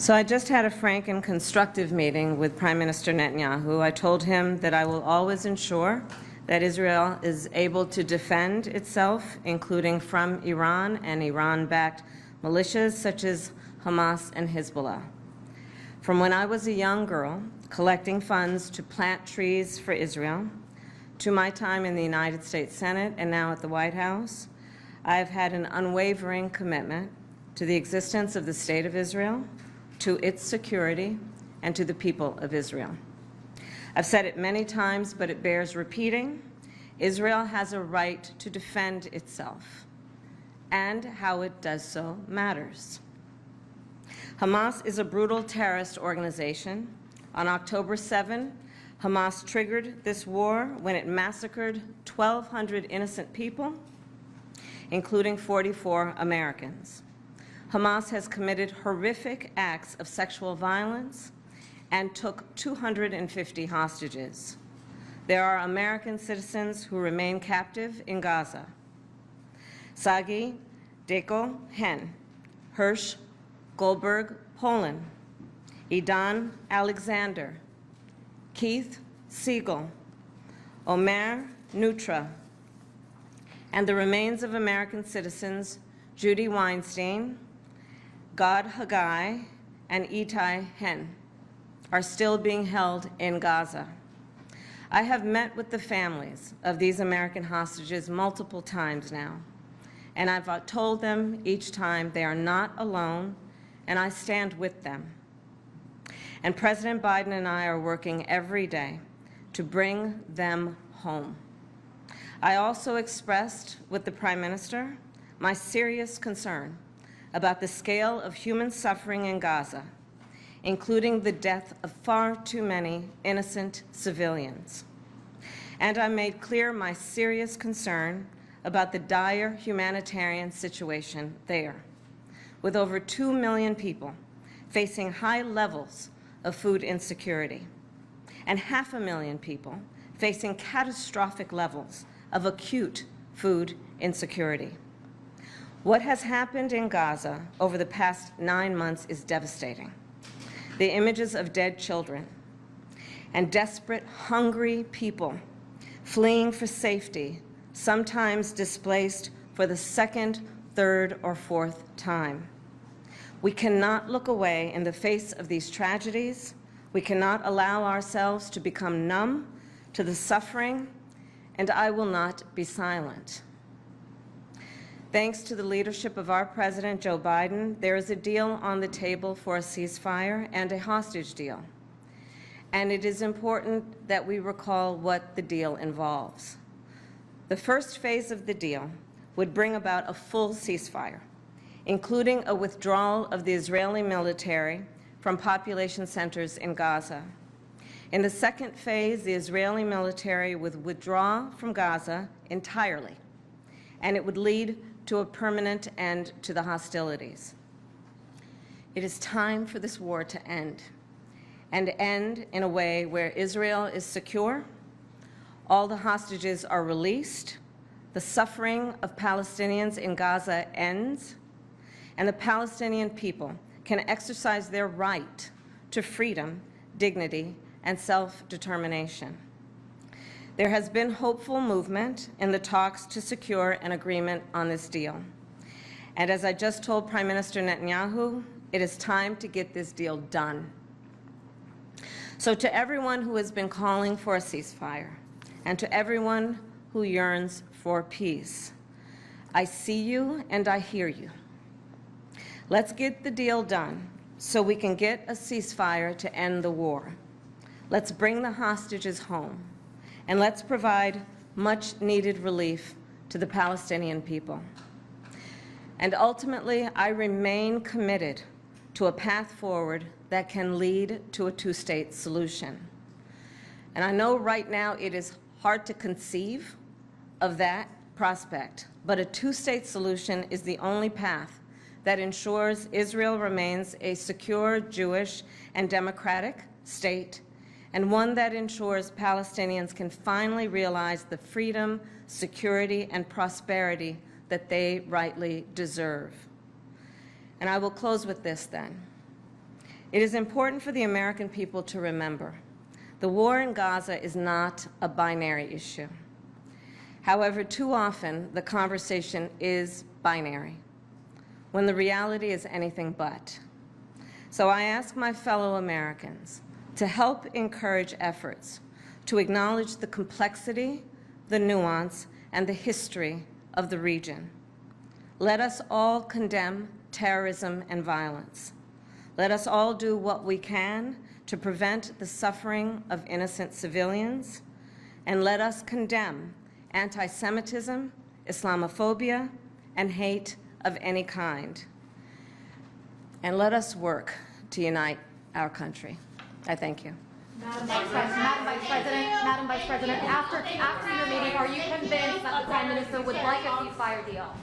So I just had a frank and constructive meeting with Prime Minister Netanyahu. I told him that I will always ensure that Israel is able to defend itself, including from Iran and Iran-backed militias such as Hamas and Hezbollah. From when I was a young girl, collecting funds to plant trees for Israel, to my time in the United States Senate and now at the White House, I have had an unwavering commitment to the existence of the State of Israel, to its security, and to the people of Israel. I've said it many times, but it bears repeating. Israel has a right to defend itself, and how it does so matters. Hamas is a brutal terrorist organization. On October 7, Hamas triggered this war when it massacred 1,200 innocent people, including 44 Americans. Hamas has committed horrific acts of sexual violence and took 250 hostages. There are American citizens who remain captive in Gaza. Sagi Deko Hen, Hirsch Goldberg, Poland, Idan Alexander, Keith Siegel, Omer Nutra, and the remains of American citizens Judy Weinstein, Gad Haggai, and Itai Hen are still being held in Gaza. I have met with the families of these American hostages multiple times now, and I've told them each time they are not alone, and I stand with them. And President Biden and I are working every day to bring them home. I also expressed with the Prime Minister my serious concern about the scale of human suffering in Gaza, including the death of far too many innocent civilians. And I made clear my serious concern about the dire humanitarian situation there, with over 2 million people facing high levels of food insecurity, and 500,000 people facing catastrophic levels of acute food insecurity. What has happened in Gaza over the past 9 months is devastating. The images of dead children and desperate, hungry people fleeing for safety, sometimes displaced for the second, third, or fourth time. We cannot look away in the face of these tragedies. We cannot allow ourselves to become numb to the suffering, and I will not be silent. Thanks to the leadership of our President, Joe Biden, there is a deal on the table for a ceasefire and a hostage deal. And it is important that we recall what the deal involves. The first phase of the deal would bring about a full ceasefire, including a withdrawal of the Israeli military from population centers in Gaza. In the second phase, the Israeli military would withdraw from Gaza entirely, and it would lead to a permanent end to the hostilities. It is time for this war to end, and end in a way where Israel is secure, all the hostages are released, the suffering of Palestinians in Gaza ends, and the Palestinian people can exercise their right to freedom, dignity, and self-determination. There has been hopeful movement in the talks to secure an agreement on this deal. And as I just told Prime Minister Netanyahu, it is time to get this deal done. So to everyone who has been calling for a ceasefire, and to everyone who yearns for peace, I see you and I hear you. Let's get the deal done so we can get a ceasefire to end the war. Let's bring the hostages home, and let's provide much-needed relief to the Palestinian people. And ultimately, I remain committed to a path forward that can lead to a two-state solution. And I know right now it is hard to conceive of that prospect, but a two-state solution is the only path that ensures Israel remains a secure, Jewish, and democratic state, and one that ensures Palestinians can finally realize the freedom, security, and prosperity that they rightly deserve. And I will close with this then. It is important for the American people to remember the war in Gaza is not a binary issue. However, too often the conversation is binary, when the reality is anything but. So I ask my fellow Americans to help encourage efforts to acknowledge the complexity, the nuance, and the history of the region. Let us all condemn terrorism and violence. Let us all do what we can to prevent the suffering of innocent civilians, and let us condemn anti-Semitism, Islamophobia, and hate of any kind. And let us work to unite our country. I thank you. Madam Vice President, after your meeting, are you convinced that the Prime Minister would like a ceasefire deal?